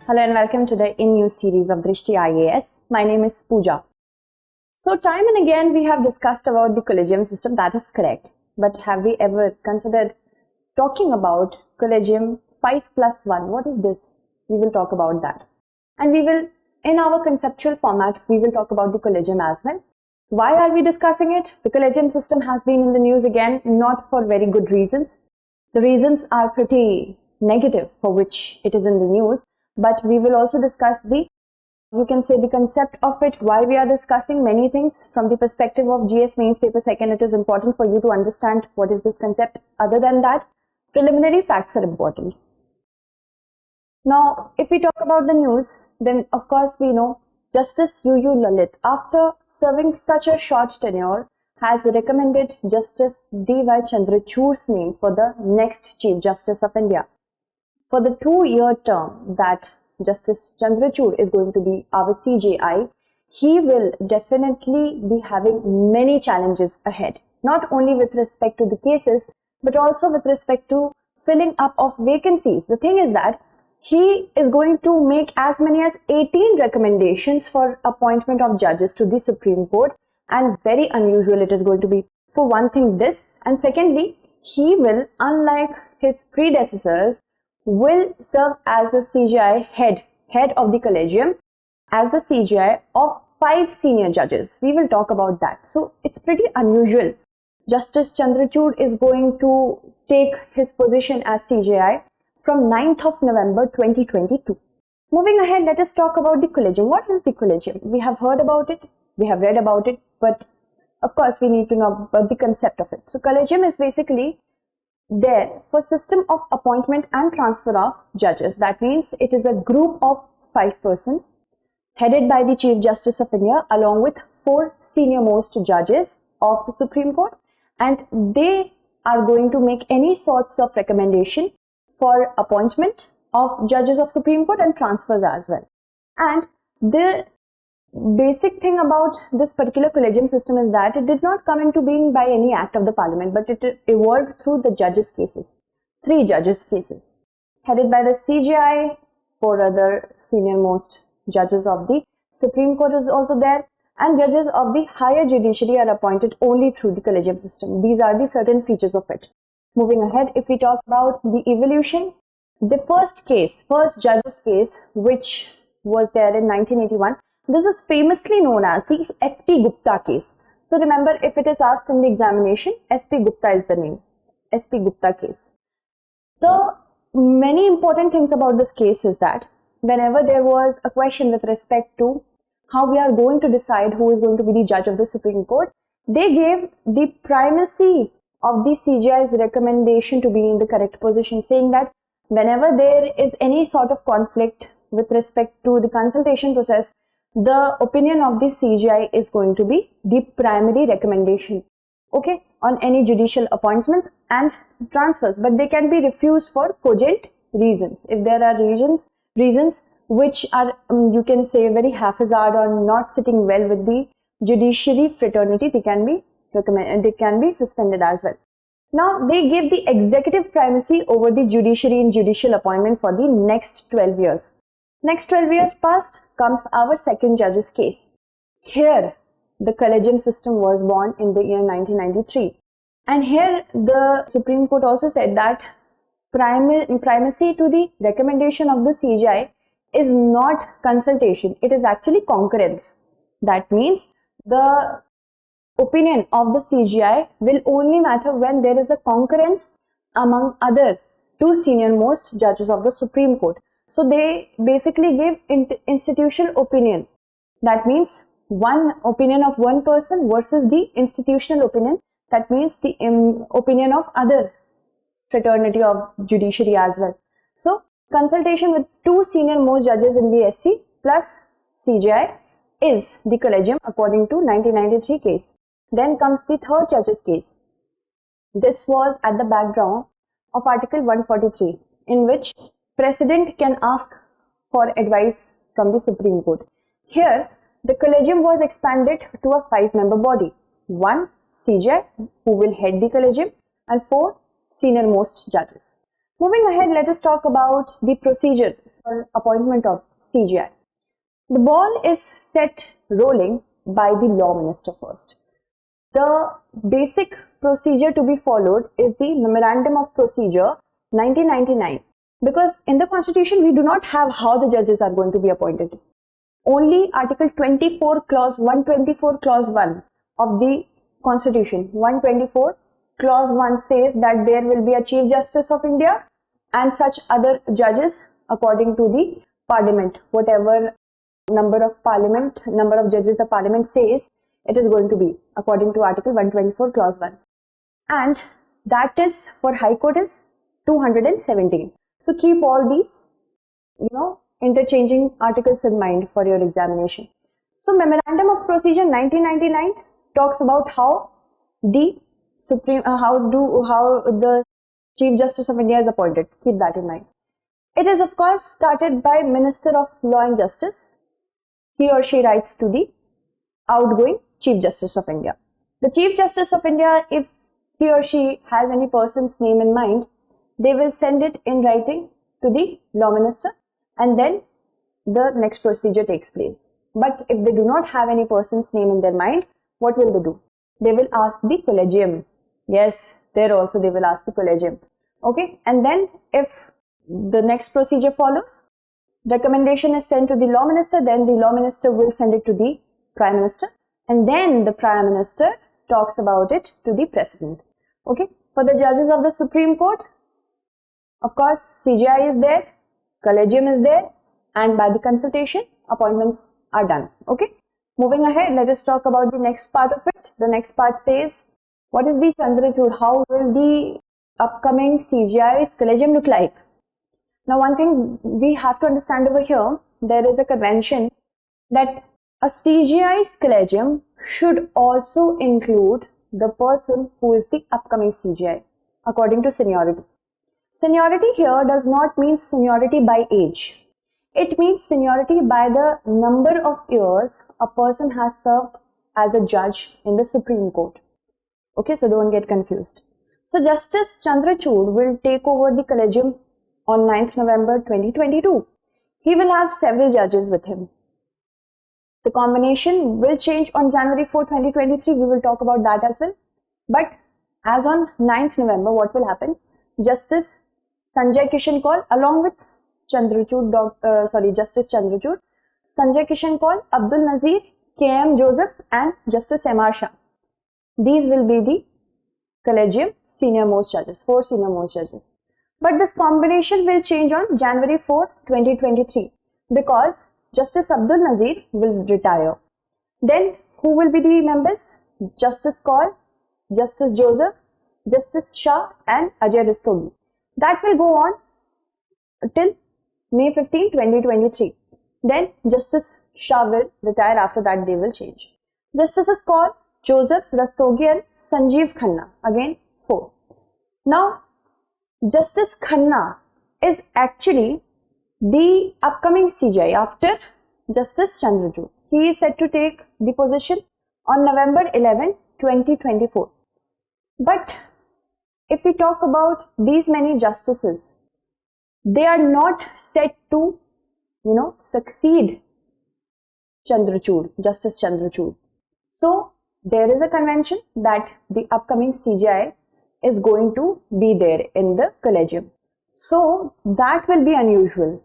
Hello and welcome to the in-news series of Drishti IAS. My name is Pooja. So time and again we have discussed about the collegium system, that is correct. But have we ever considered talking about collegium 5+1? What is this? We will talk about that. And we will, in our conceptual format, we will talk about the collegium as well. Why are we discussing it? The collegium system has been in the news again, not for very good reasons. The reasons are pretty negative for which it is in the news. But we will also discuss the concept of it, why we are discussing many things from the perspective of GS Mains Paper Second. It is important for you to understand what is this concept. Other than that, preliminary facts are important. Now, if we talk about the news, then of course we know Justice UU Lalit, after serving such a short tenure, has recommended Justice D.Y. Chandrachud's name for the next Chief Justice of India. For the 2-year term that Justice Chandrachud is going to be our CJI, he will definitely be having many challenges ahead, not only with respect to the cases, but also with respect to filling up of vacancies. The thing is that he is going to make as many as 18 recommendations for appointment of judges to the Supreme Court, and very unusual it is going to be. For one thing this, and secondly, he will, unlike his predecessors, will serve as the CJI head of the collegium, as the CJI of 5 senior judges. We will talk about that. So it's pretty unusual. Justice Chandrachud is going to take his position as CJI from 9th of November 2022. Moving ahead, let us talk about the collegium. What is the collegium? We have heard about it, we have read about it, but of course we need to know about the concept of it. So collegium is basically there for system of appointment and transfer of judges. That means it is a group of 5 persons headed by the Chief Justice of India along with 4 senior most judges of the Supreme Court, and they are going to make any sorts of recommendation for appointment of judges of Supreme Court and transfers as well. And the basic thing about this particular collegium system is that it did not come into being by any act of the parliament, but it evolved through the judges' cases. 3 judges' cases headed by the CJI, 4 other senior most judges of the Supreme Court is also there, and judges of the higher judiciary are appointed only through the collegium system. These are the certain features of it. Moving ahead, if we talk about the evolution, the first judge's case, which was there in 1981, this is famously known as the S.P. Gupta case. So remember, if it is asked in the examination, S.P. Gupta is the name. S.P. Gupta case. The many important things about this case is that whenever there was a question with respect to how we are going to decide who is going to be the judge of the Supreme Court, they gave the primacy of the CJI's recommendation to be in the correct position, saying that whenever there is any sort of conflict with respect to the consultation process, the opinion of the CJI is going to be the primary recommendation, okay, on any judicial appointments and transfers, but they can be refused for cogent reasons. If there are reasons which are, you can say, very haphazard or not sitting well with the judiciary fraternity, they can be suspended as well. Now, they gave the executive primacy over the judiciary in judicial appointment for the next 12 years. Next 12 years passed, comes our second judge's case. Here, the collegium system was born in the year 1993. And here, the Supreme Court also said that primacy to the recommendation of the CJI is not consultation, it is actually concurrence. That means the opinion of the CJI will only matter when there is a concurrence among other 2 senior most judges of the Supreme Court. So they basically gave institutional opinion. That means one opinion of one person versus the institutional opinion. That means the opinion of other fraternity of judiciary as well. So consultation with 2 senior most judges in the SC plus CJI is the collegium according to 1993 case. Then comes the third judge's case. This was at the background of Article 143, in which President can ask for advice from the Supreme Court. Here, the collegium was expanded to a 5-member body. 1 CJI, who will head the collegium, and 4 senior most judges. Moving ahead, let us talk about the procedure for appointment of CGI. The ball is set rolling by the Law Minister first. The basic procedure to be followed is the Memorandum of Procedure 1999, because in the Constitution we do not have how the judges are going to be appointed. Only Article 24 Clause 124 Clause 1 of the Constitution, 124 Clause 1 says that there will be a Chief Justice of India and such other judges according to the Parliament. Whatever number of judges the Parliament says, it is going to be according to Article 124 Clause 1. And that is for High Court is 217. So keep all these, interchanging articles in mind for your examination. So Memorandum of Procedure 1999 talks about how the Chief Justice of India is appointed. Keep that in mind. It is of course started by Minister of Law and Justice. He or she writes to the outgoing Chief Justice of India. The Chief Justice of India, if he or she has any person's name in mind, they will send it in writing to the Law Minister, and then the next procedure takes place. But if they do not have any person's name in their mind, what will they do? They will ask the collegium. Yes, there also they will ask the collegium. Okay, and then if the next procedure follows, recommendation is sent to the Law Minister, then the Law Minister will send it to the Prime Minister, and then the Prime Minister talks about it to the President. Okay, for the judges of the Supreme Court, of course, CGI is there, collegium is there, and by the consultation, appointments are done. Okay, moving ahead, let us talk about the next part of it. The next part says, what is the Chandrachud? How will the upcoming CGI's collegium look like? Now, one thing we have to understand over here, there is a convention that a CGI's collegium should also include the person who is the upcoming CGI according to seniority. Seniority here does not mean seniority by age. It means seniority by the number of years a person has served as a judge in the Supreme Court. Okay, so don't get confused. So Justice Chandrachud will take over the collegium on 9th November 2022. He will have several judges with him. The combination will change on January 4, 2023. We will talk about that as well. But as on 9th November, what will happen? Justice Sanjay Kishan Kaul along with Justice Chandrachud, Sanjay Kishan Kaul, Abdul Nazir, K.M. Joseph and Justice M.R. Shah. These will be the collegium senior most judges, 4 senior most judges. But this combination will change on January 4, 2023 because Justice Abdul Nazir will retire. Then who will be the members? Justice Kaul, Justice Joseph, Justice Shah and Ajay Rastogi. That will go on till May 15, 2023. Then Justice Shah will retire. After that they will change. Justices Kaul, Joseph, Rastogi and Sanjeev Khanna. Again 4. Now Justice Khanna is actually the upcoming CGI after Justice Chandrachud. He is set to take the position on November 11, 2024. But if we talk about these many justices, they are not set to, succeed Justice Chandrachud. So there is a convention that the upcoming CGI is going to be there in the collegium. So that will be unusual.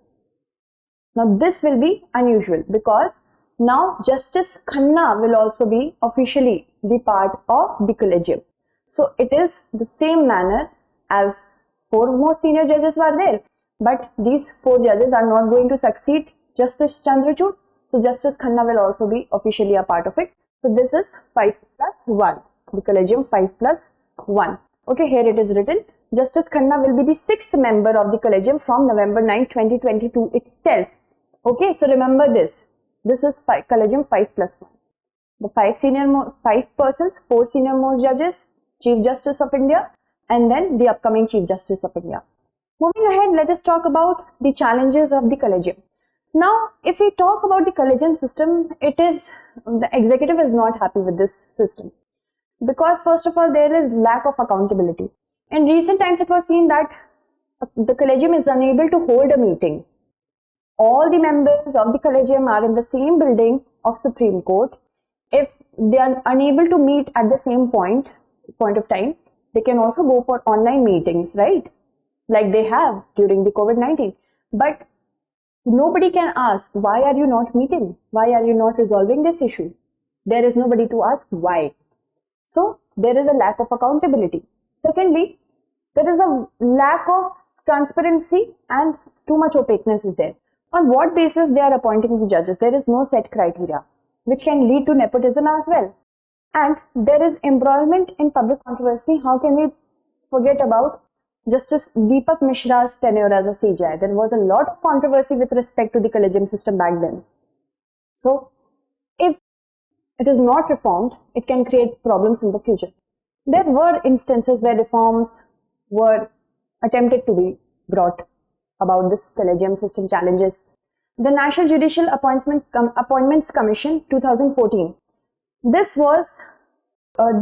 Now this will be unusual because now Justice Khanna will also be officially the part of the collegium. So it is the same manner as 4 more senior judges were there, but these 4 judges are not going to succeed Justice Chandrachud. So Justice Khanna will also be officially a part of it. So this is 5 plus 1, the collegium 5 plus 1. Okay, here it is written, Justice Khanna will be the 6th member of the collegium from November 9, 2022 itself. Okay, so remember this. This is collegium 5 plus 1. The 5 persons, 4 senior most judges, Chief Justice of India, and then the upcoming Chief Justice of India. Moving ahead, let us talk about the challenges of the collegium. Now, if we talk about the collegium system, the executive is not happy with this system. Because first of all, there is lack of accountability. In recent times, it was seen that the collegium is unable to hold a meeting, all the members of the collegium are in the same building of Supreme Court. If they are unable to meet at the same point of time, they can also go for online meetings, right? Like they have during the COVID-19. But nobody can ask, why are you not meeting? Why are you not resolving this issue? There is nobody to ask why. So there is a lack of accountability. Secondly, there is a lack of transparency and too much opaqueness is there. On what basis they are appointing the judges? There is no set criteria, which can lead to nepotism as well. And there is embroilment in public controversy. How can we forget about Justice Deepak Mishra's tenure as a CJI? There was a lot of controversy with respect to the collegium system back then. So, if it is not reformed, it can create problems in the future. There were instances where reforms were attempted to be brought about this collegium system challenges. The National Judicial Appointments Commission 2014. This was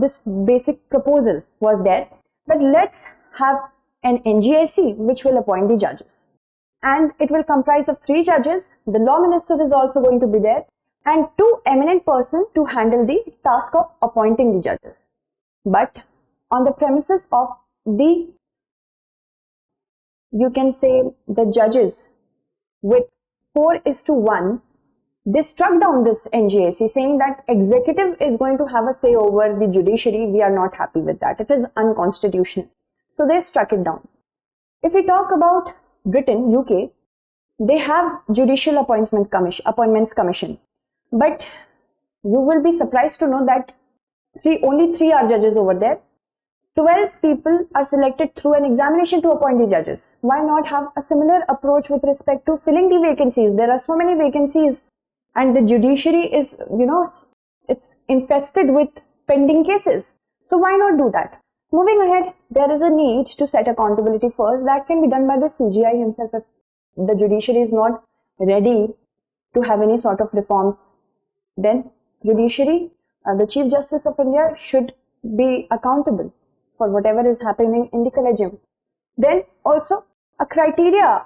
this basic proposal was there that let's have an NGIC which will appoint the judges, and it will comprise of 3 judges. The law minister is also going to be there, and 2 eminent persons to handle the task of appointing the judges. But on the premises of the, you can say, the judges with 4:1, they struck down this NGAC, saying that executive is going to have a say over the judiciary. We are not happy with that. It is unconstitutional. So they struck it down. If we talk about Britain, UK, they have Judicial Appointments Commission. But you will be surprised to know that only 3 are judges over there. 12 people are selected through an examination to appoint the judges. Why not have a similar approach with respect to filling the vacancies? There are so many vacancies and the judiciary is, it's infested with pending cases. So why not do that? Moving ahead, there is a need to set accountability first. That can be done by the CGI himself if the judiciary is not ready to have any sort of reforms. Then judiciary, the Chief Justice of India should be accountable for whatever is happening in the collegium. Then also a criteria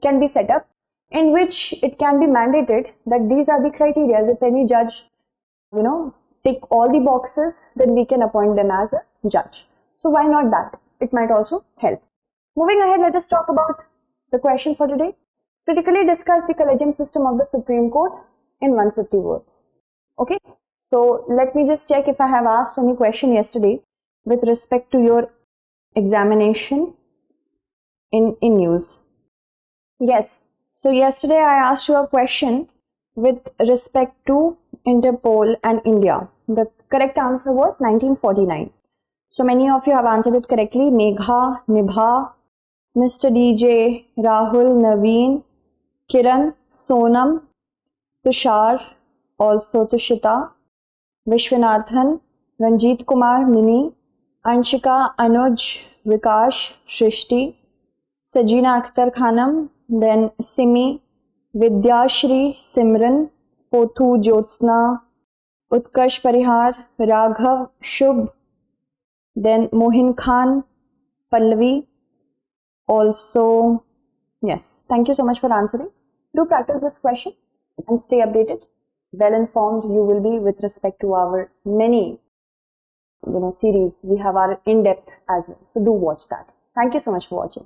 can be set up in which it can be mandated that these are the criteria. If any judge, tick all the boxes, then we can appoint them as a judge. So why not that? It might also help. Moving ahead, let us talk about the question for today. Critically discuss the collegium system of the Supreme Court in 150 words. Okay, so let me just check if I have asked any question yesterday with respect to your examination in news. Yes, so yesterday I asked you a question with respect to Interpol and India. The correct answer was 1949. So many of you have answered it correctly. Megha, Nibha, Mr. DJ, Rahul, Naveen, Kiran, Sonam, Tushar, also Tushita, Vishwanathan, Ranjit Kumar, Mini, Anshika, Anuj, Vikash, Shrishti, Sajina Akhtar Khanam, then Simi, Vidyashri, Simran, Pothu, Jyotsna, Utkarsh Parihar, Raghav, Shubh, then Mohin Khan, Pallavi. Also, yes, thank you so much for answering. Do practice this question and stay updated. Well informed you will be with respect to our many series. We have our in-depth as well. So do watch that. Thank you so much for watching.